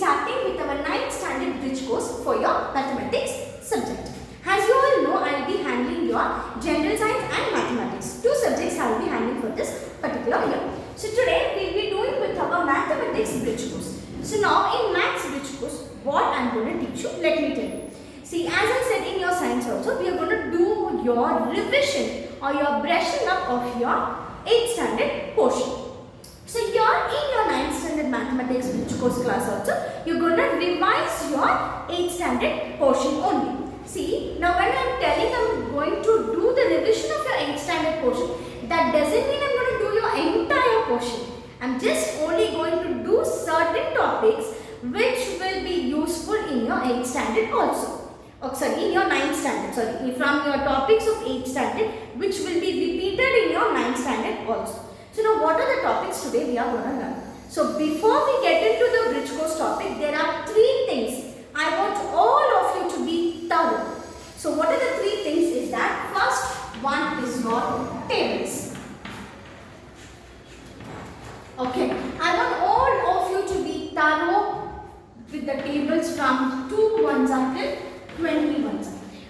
starting with our 9th standard bridge course for your mathematics subject. As you all know, I will be handling your general science and mathematics. Two subjects I will be handling for this particular year. So today we will be doing with our mathematics bridge course. So now in maths bridge course, what I am going to teach you, let me tell you. See, as I said in your science also, we are going to do your revision or your brushing up of your 8th standard portion. So here in your 9th standard mathematics bridge course class also, you are going to revise your 8th standard portion only. See, now when I am telling I am going to do the revision of your 8th standard portion, that doesn't mean I am going to do your entire portion. I am just only going to do certain topics which will be useful in your 8th standard also. Oh, sorry, in your 9th standard, sorry, from your topics of 8th standard which will be repeated in your 9th standard also. So now what are the topics today we are going to learn? So before we get into the bridge course topic, there are three things I want all of you to be thorough. So what are the three things is that first one is your tables. Okay, I want all of you to be thorough with the tables from 2 ones until 20 ones.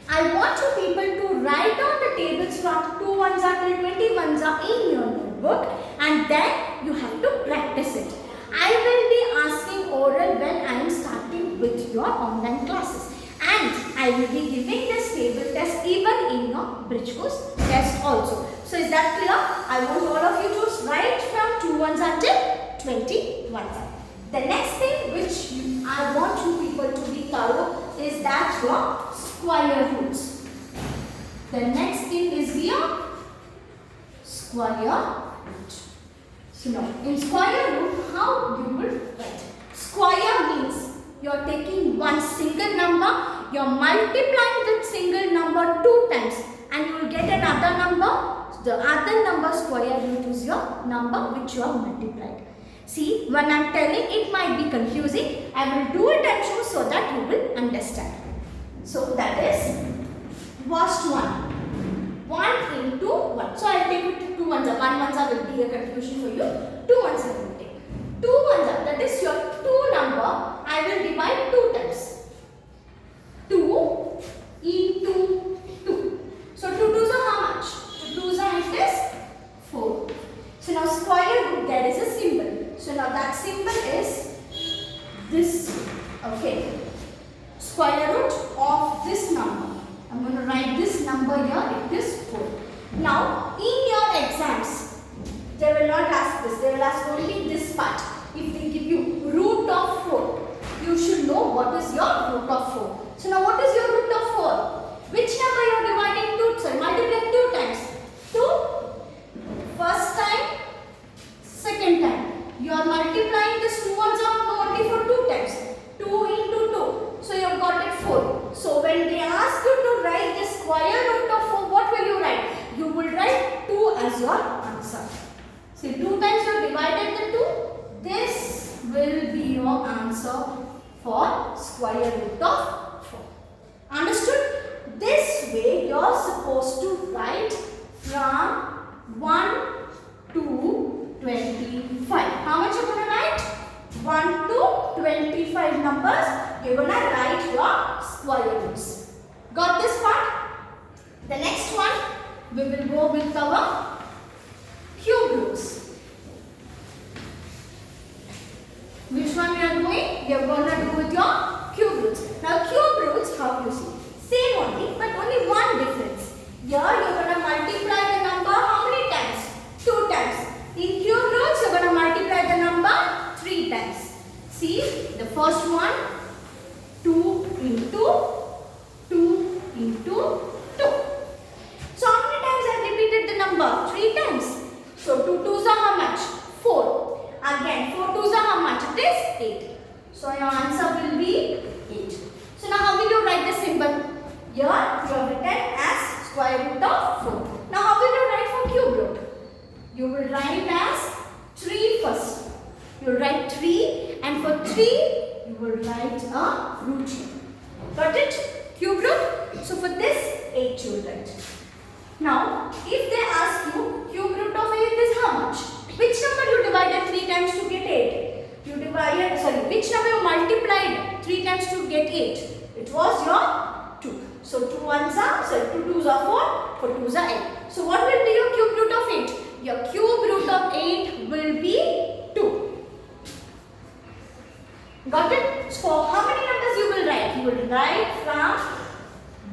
I want you people to write down the tables from 2 ones until 20 ones in your notebook, and then you have to practice it. I will be asking oral when I am starting with your online classes, and I will be giving this table test even in your bridge course test also. So is that clear? I want all of you to write from 2 ones until 20 ones. The next thing which I want you people to be thorough is that your square roots. The next thing is your square root. So now in square root, how you will write? Square means you are taking one single number, you are multiplying that single number 2 times, and you will get another number. The other number square root is your number which you have multiplied. See, when I am telling, it might be confusing. I will do it and show so that you will understand. So that is first one. 1 into 1. So I will take it to 2 ones. 1 ones will be a confusion for you. 2 ones I will take. 2 ones, that is your 2 number. I will divide 2 times. 2 into 2. So 2 2s are how much? 2 2s are it is 4. So now square root, there is a symbol. So now that symbol is this. Okay. Square root of this number. I'm going to write this number here. It is 4. Now in your exams, they will not ask this. They will ask only this part. If they give you root of 4, you should know what is your root of 4. So now what is your root of 4? Which number you are dividing 2? Sorry, multiplying 2 times. 2. First time, second time. You are multiplying this 2 ones only for 2 times. 2 into 2. So you have got it 4. So when they ask you to write the square root of 4, what will you write? You will write 2 as your answer. See, 2 times you have divided the 2. This will be your answer for square root of 4. Understood? This way you are supposed to write from 1 to 25. How much you are going to write? 1 to 25 numbers. You are going to write your square roots. Got this part? The next one, we will go with our cube roots. Which one we are doing? We are going to do with your cube roots. Now cube roots, how you see? Same only, but only one difference. Here you are going to multiply the number how many times? 2 times. In cube roots, you are going to multiply the number 3 times. See, the first one, 2 into 2 into 2. So how many times I have repeated the number? 3 times. So 2 2s are how much? 4. Again, 4 2s are how much? It is 8. So your answer will be 8. So now how will you write the symbol? Here you have written as square root of 4. Now how will you write for cube root? You will write as 3 first. You will write 3, and for 3 you will write a root here. Got it? Cube root. So for this 8 you will write. Now if they ask you cube root of 8 is how much? Which number you divided 3 times to get 8? You divided, sorry, which number you multiplied 3 times 2 get 8. It was your 2. So 2 ones are, so 2 twos are 4, 4 twos are 8. So what will be your cube root of 8? Your cube root of 8 will be 2. Got it? So how many numbers you will write? You will write from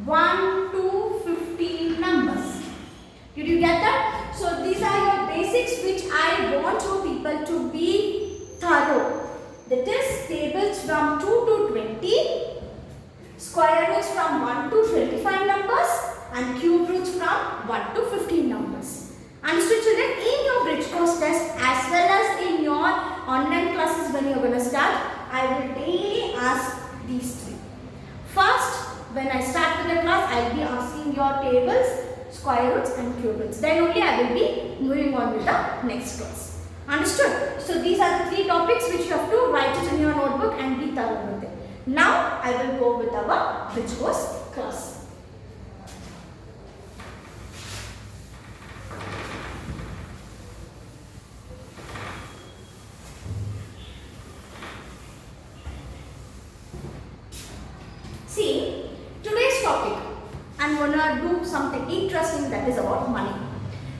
1 to 15 numbers. Did you get that? So these are your basics which I want you people to be thorough. That is tables from 2 to 20, square roots from 1 to 25 numbers and cube roots from 1 to 15 numbers. Understood children? In your bridge course test as well as in your online classes when you are going to start, I will daily ask these three. First, when I start with the class, I will be asking your tables, square roots and cube roots. Then only I will be moving on with the next class. Understood? So these are the 3 topics which you have to write it in your notebook and be thorough with it. Now I will go with our bridge course class. See, today's topic, I'm gonna do something interesting, that is about money.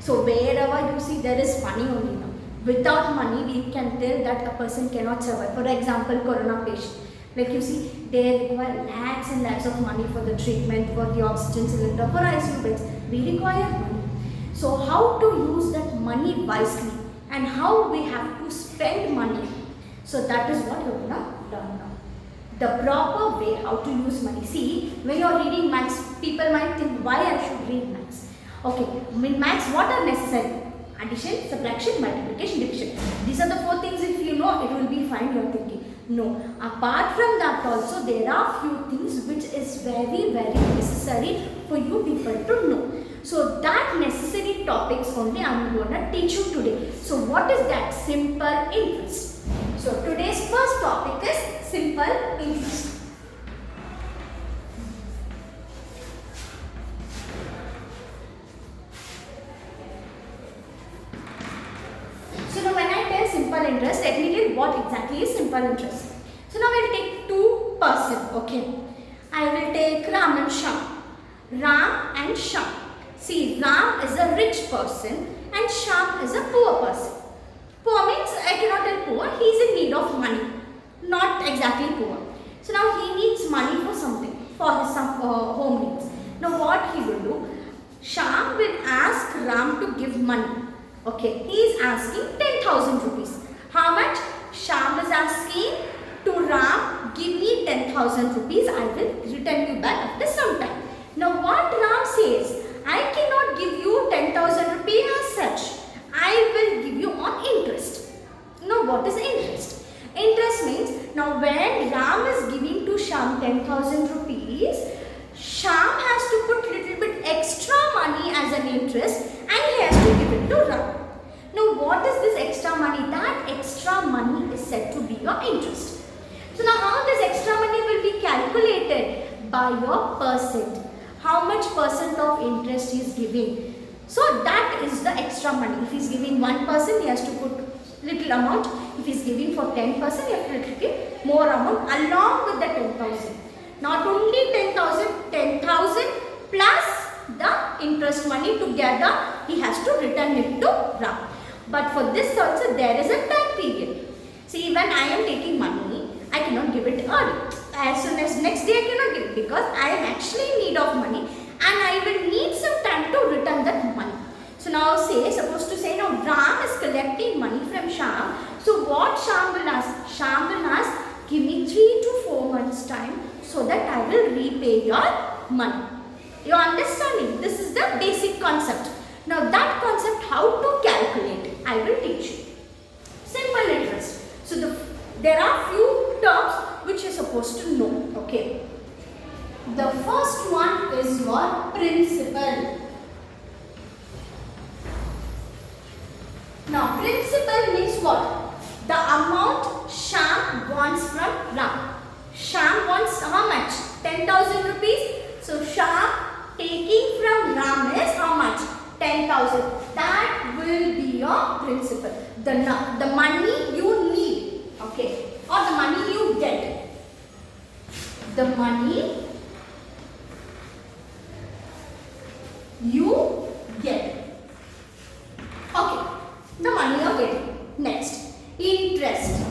So wherever you see there is money only now. Without money we can tell that a person cannot survive. For example, corona patient. Like you see, they require lakhs and lakhs of money for the treatment, for the oxygen cylinder, for ICU beds. We require money. So how to use that money wisely and how we have to spend money. So that is what you're gonna learn now. The proper way how to use money. See, when you're reading maths, people might think why I should read maths. Okay, in maths what are necessary? Addition, subtraction, multiplication, division. These are the 4 things. If you know, it will be fine, you're thinking. No, apart from that also there are few things which is very necessary for you people to know. So that necessary topics only I am going to teach you today. So what is that? Simple interest. So today's first topic is simple interest. So now when I tell simple interest, let me tell what exactly is simple interest. So now we'll take 2 persons, okay. I will take Ram and Shyam. Ram and Shyam. See, Ram is a rich person and Shyam is a poor person. Poor means, I cannot tell poor, he is in need of money. Not exactly poor. So now he needs money for something, for his some home needs. Now what he will do? Shyam will ask Ram to give money. Okay, he is asking 10,000 rupees. How much? Shyam is asking to Ram, give me 10,000 rupees, I will return you back after some time. Now what Ram says, I cannot give you 10,000 rupees as such. I will give you on interest. Now what is interest? Interest means, now when Ram is giving to Shyam 10,000 rupees, Shyam has to put little bit extra money as an interest and he has to give it to Ram. Now what is this extra money? That extra money is said to be your interest. So now how this extra money will be calculated? By your percent. How much percent of interest he is giving. So that is the extra money. If he is giving 1%, he has to put little amount. If he is giving for 10%, he has to give more amount along with the 10,000. Not only 10,000, 10,000 plus the interest money together, he has to return it to Ram. But for this also there is a time period. See, when I am taking money, I cannot give it early. As soon as next day I cannot give it because I am actually in need of money and I will need some time to return that money. So now say, suppose to say now Ram is collecting money from Shyam. So what Shyam will ask? Shyam will ask, give me 3 to 4 months time so that I will repay your money. You are understanding? This is the basic concept. Now that concept how to calculate, I will teach you. Simple interest. So there are few terms which you are supposed to know. Okay. The first one is your principal. Now principal means what? The amount Shyam wants from Ram. Shyam wants how much? 10,000 rupees. So Shyam taking from Ram is how much? 10,000. That will be your principal. The money you need, okay, or the money you get. the money you get. Okay, the money you're getting. Next, interest.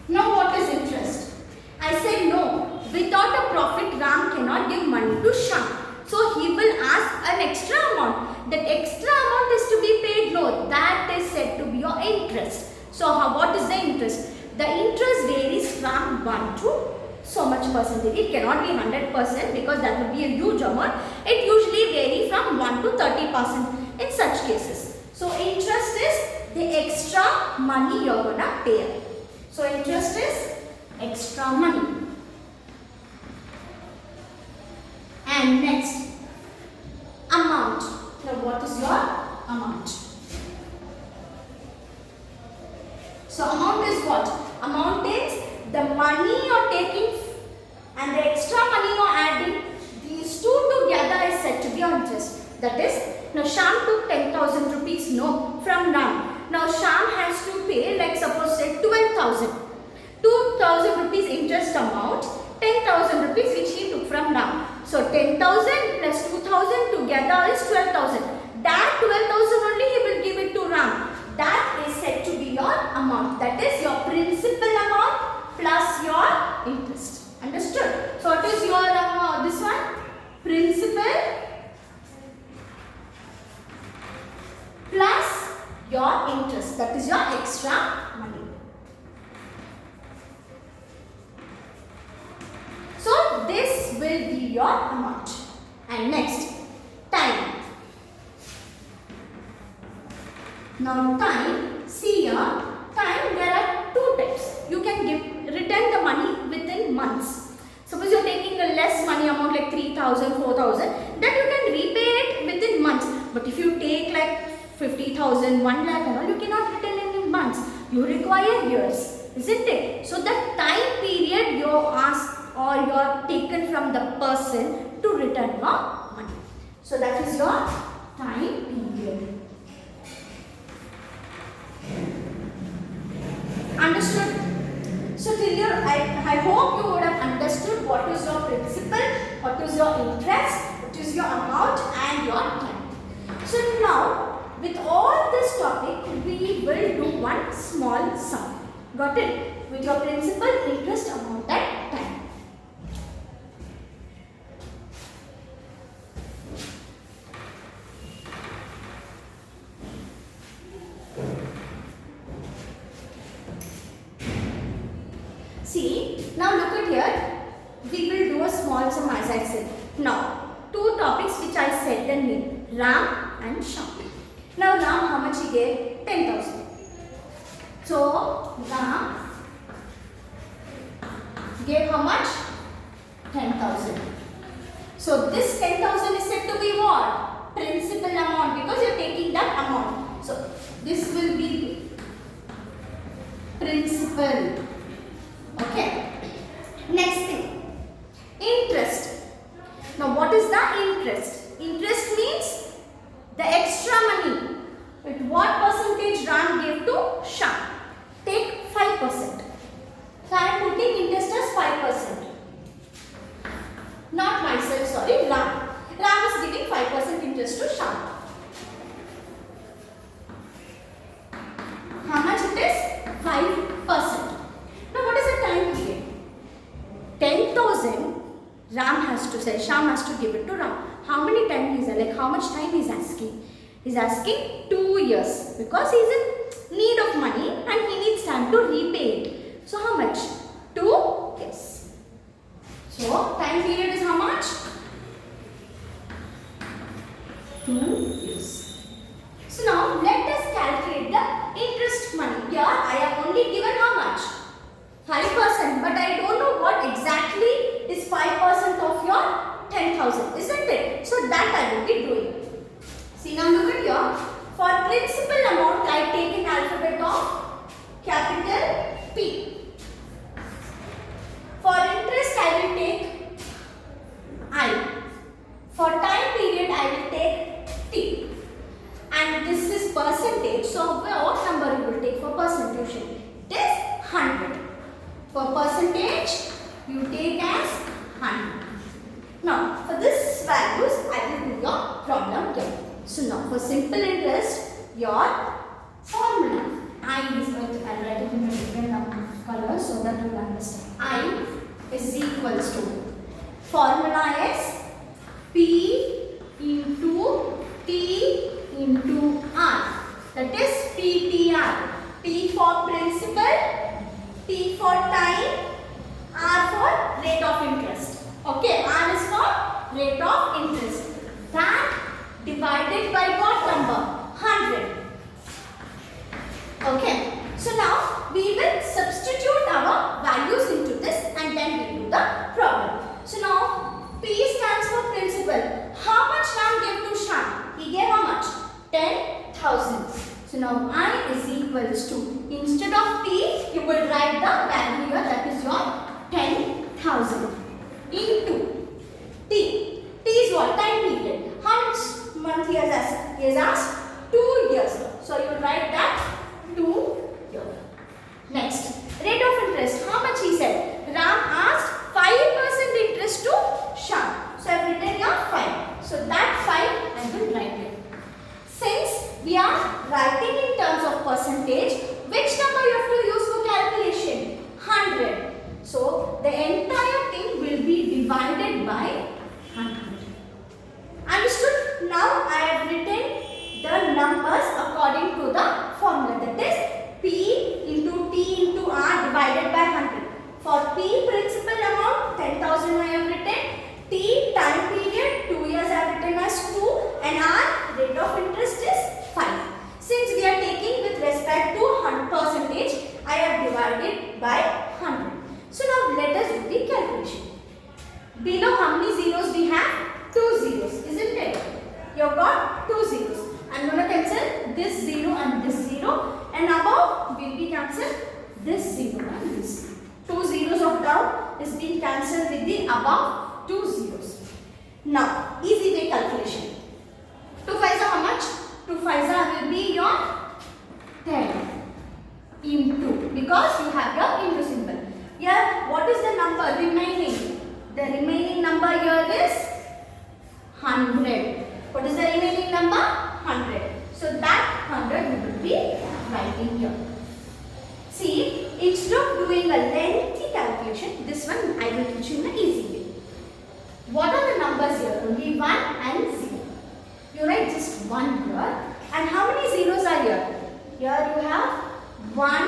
Now what is interest? I said no. Without a profit, Ram cannot give money to Shyam. So he will ask an extra amount. That extra amount is to be paid loan. That is said to be your interest. So what is the interest? The interest varies from 1 to so much percentage. It cannot be 100% because that would be a huge amount. It usually varies from 1 to 30% in such cases. So interest is the extra money you're gonna pay. So interest is extra money. And next, amount. Now what is your amount? So amount is what? Amount is the money you're taking and the extra money you're adding. These two together is said to be interest. That is, now Shyam took 10,000 rupees from Ram. Now Shyam has to pay, like suppose say 12,000. 2,000 rupees interest amount, 10,000 rupees which he took from Ram. So 10,000 plus 2,000 together is 12,000. That 12,000 only he will give it to Ram. That is said to be your amount. That is your principal amount plus your interest. Understood? So what is your this one? Principal plus your interest. That is your extra money. So this will be your amount. And next, time. Now time, see here, time there are two types. You can return the money within months. Suppose you are taking a less money amount like 3,000, 4,000, then you can repay it within months. But if you take like 50,000, 1 lakh and all, you cannot return it in months. You require years, isn't it? So the time period you ask or you are taken from the person to return your money. So that is your time period. Understood? So till here, I hope you would have understood what is your principal, what is your interest, what is your amount and your time. So now, with all this topic, we will do one small sum. Got it? With your principal, interest, amount and time. See, now look at here, we will do a small sum as I said. Now, two topics which I said the name, Ram and Shyam. Now Ram, how much he gave? 10,000. So, Ram gave how much? 10,000. So, this 10,000 is said to be what? Principal amount because you are taking that amount. So, this will be principal. Okay. Next thing, interest. Now what is the interest? Interest means the extra money. With what percentage Ram gave to Shyam? Take 5%. So I am putting interest as 5%. Not myself, sorry, Ram. Ram is giving 5% interest to Shyam. How much it is? 5%. Now what is the time period? 10,000 Ram has to say, Shyam has to give it to Ram. How many time is like how much time he is asking? He is asking 2 years because he is in need of money and he needs time to repay it. So how much? 2 years. So time period is how much? 2 years. So now let us calculate the interest money. Here I have only given how much? 5%, but I don't know what exactly is 5% of your 10,000, isn't it? So that I will be doing. See now look at here. For principal amount, I take an alphabet of capital P. For interest, I will take I. For time period, I will take T. and this is percentage. So what number you will take for percentage? It is 100. For percentage, you take as 100. Now, for this values, I will do your problem here. So now, for simple interest, your formula. I is going to, I'll write it in a different color so that you will understand. I is equals to, formula is P into T into R. That is PTR. P for principal, T for time, R for rate of interest. Okay, R is for rate of interest. That divided by what number? 100. Okay, so now we will substitute our values into this and then we do the problem. So now P stands for principal. How much Ram gave to Shyam? He gave how much? 10,000. So now I is equals to, instead of P, you will write the value here, that is your 10,000 into T. T is what? Time period. How much month he has asked? He has asked 2 years. So you will write that 2 years. Next, rate of interest. How much he said? Ram asked 5% interest to Shyam. So I have written here 5. So that 5 I will write it. Since we are writing in terms of percentage, which number you have to use for calculation? 100. So the entire thing will be divided by 100. Understood? Now I have written the numbers according to the formula, that is P into T into R divided by 100. For P principal amount 10,000 I have written, T time period 2 years I have written as 2 and R rate of interest is 5. Since we are taking with respect to percentage, I have divided by 100. So now let us do the calculation. Below how many zeros we have? 2 zeros, isn't it? You have got 2 zeros. I am going to cancel this 0 and this 0, and above will be cancelled this 0 and this. 2 zeros of down is being cancelled with the above 2 zeros. Now, easy way calculation. 2 5s are how much? 2 5s will be your 10 into, because you have your into symbol. Here, what is the number remaining? The remaining number here is 100. What is the remaining number? 100. So that 100 we will be writing here. See, instead of doing a lengthy calculation, this one I will teach you in an easy way. What are the numbers here? Only 1 and 0. You write just 1 here. And how many zeros are here? Here you have 1,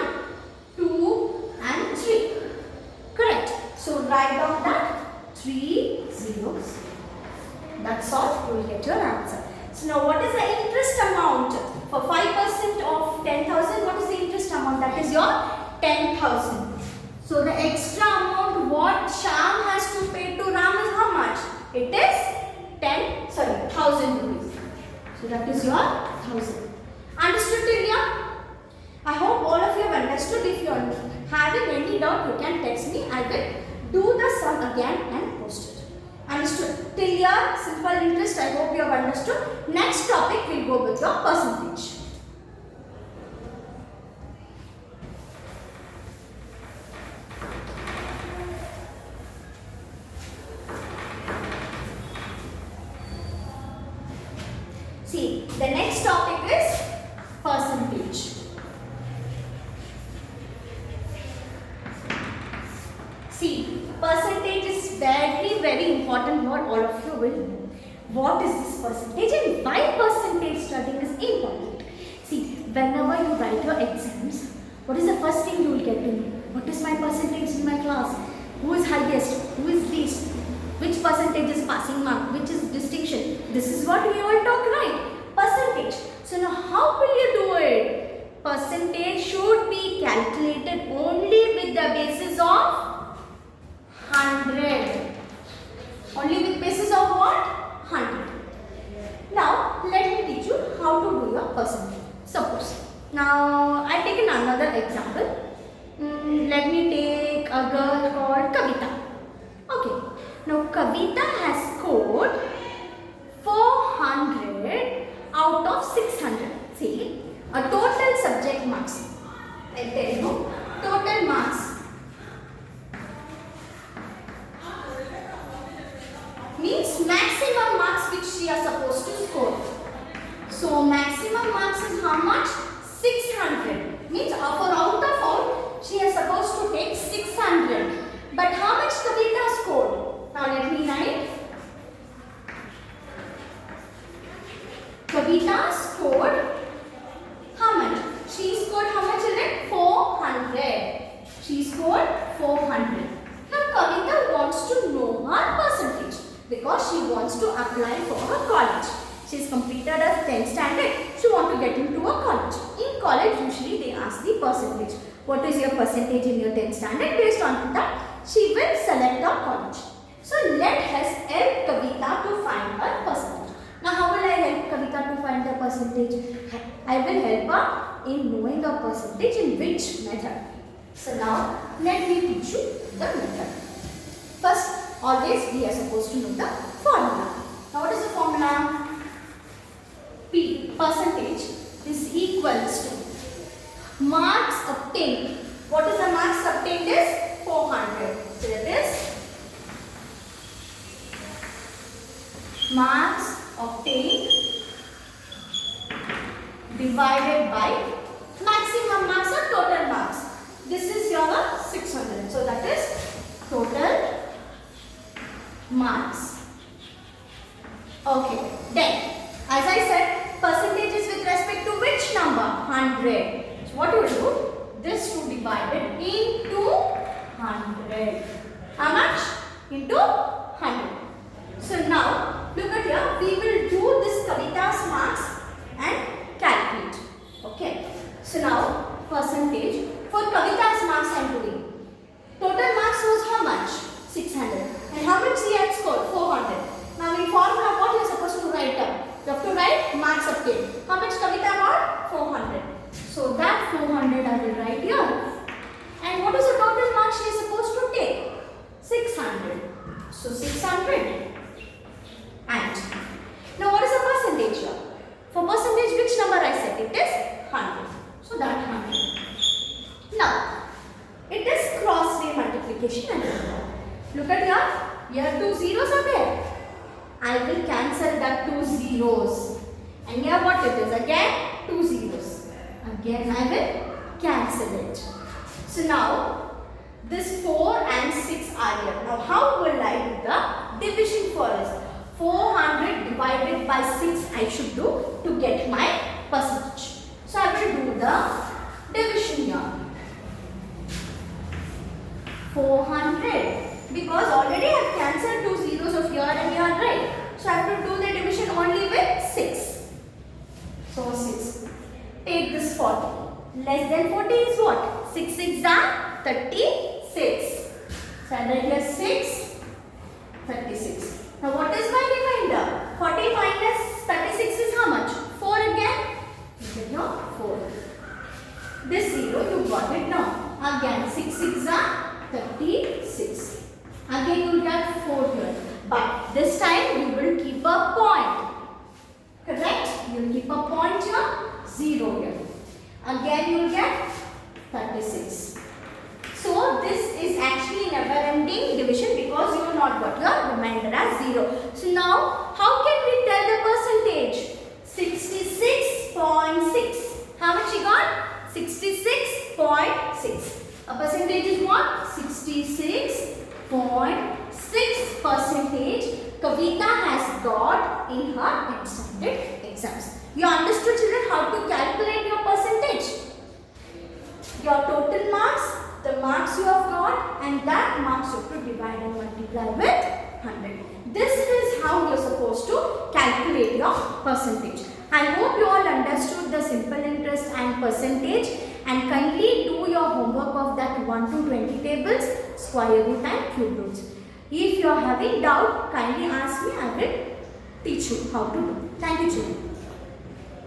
2 and 3. Correct. So write down that 3 zeros. That's all. You will get your answer. So now what is the interest amount? For 5% of 10,000, what is the interest amount? That is your 10,000. So the extra amount what Shyam has to pay to Ram is how much? It is 1,000 rupees. So that is your 1,000. Understood till here? I hope all of you have understood. If you are having any doubt, you can text me. I will do the sum again and post it. Understood? Till here, simple interest, I hope you have understood. Next topic, we will go with your percentage. See, the next topic is percentage. See, percentage is very important what all of you will know. What is this percentage and why percentage studying is important? See, whenever you write your exams, what is the first thing you will get to know? What is my percentage in my class? Who is highest? Who is least? Which percentage is passing mark? Which is distinction? This is what we all talk, right? Percentage. So now how will you do it? Percentage should be calculated only with the basis of 100. Only with basis of what? 100. Now let me teach you how to do your percentage. Suppose, now I take another example. Let me take a girl called Kavita. Okay. Now Kavita has scored 400 out of 600. A total subject marks. I tell you, total marks means maximum marks which she is supposed to score. So maximum marks is how much? 600. Means for out of all, she is supposed to take 600. But how much Kavita scored? Now let me write. Kavita scored how much? She scored how much in it? 400. She scored 400. Now Kavita wants to know her percentage because she wants to apply for her college. She has completed her 10th standard. She wants to get into a college. In college, usually they ask the percentage. What is your percentage in your 10th standard? Based on that, she will select a college. So let us help Kavita to find her percentage. Now how will I help Kavita to find her percentage? I will help her in knowing her percentage in which method. So now let me teach you the method. First, always we are supposed to know the formula. Now what is the formula? P, percentage, is equals to marks obtained. What is the marks obtained is 400. So that is marks obtained divided by maximum marks or total marks. This is your 600. So that is total marks. Okay. Then, as I said, percentage is with respect to which number? 100. So what you will do? This to divide it into 100. How much? Into 100. So now, look at here. We will do this Kavita's marks and calculate. Okay. So now, percentage for Kavita's marks I am doing. Total marks was how much? 600. And how much she had scored? 400. Now in formula, what you are supposed to write down? You have to write marks obtained. How much Kavita got? 400. So that 400 I will write here. And what is the total marks she is supposed to take? 600. So 600. And now what is the percentage here? For percentage, which number I said? It is 100. So that 100. Now, it is cross-way multiplication. Look at here. Here 2 zeros are there. I will cancel that 2 zeros. And here what it is? Again 2 zeros. Again I will cancel it. So now this 4 and 6 are here. Now how will I do the division for this? 400 divided by 6 I should do to get my percentage. So I will do the division here. 400. Because already I have cancelled 2 zeros of here and here, right? So I have to do the division only with 6. So 6. Take this 40. Less than 40 is what? 6 6 are 36. So I write here 6, 36. Now what is my remainder? 40 minus 36 is how much? 4 again? Look at here, 4. This 0 you got it now. Again 6 6 are 36. Again you will get 4 here. But this time you will keep a point. Correct? You will keep a point here. 0 here. Again you will get 36. So this is actually never ending division because you have not got your remainder as 0. So now how can we tell the percentage? 66.6. How much you got? 66.6. A percentage is what? 66.6 percentage Kavita has got in her 10th standard exams. You understood, children, how to calculate your percentage? Your total marks, the marks you have got, and that marks you have to divide and multiply with 100. This is how you are supposed to calculate your percentage. I hope you all understood the simple interest and percentage, and kindly do your homework of that 1 to 20 tables, square root and cube roots. If you are having doubt, kindly ask me, I will teach you how to do. Thank you, children.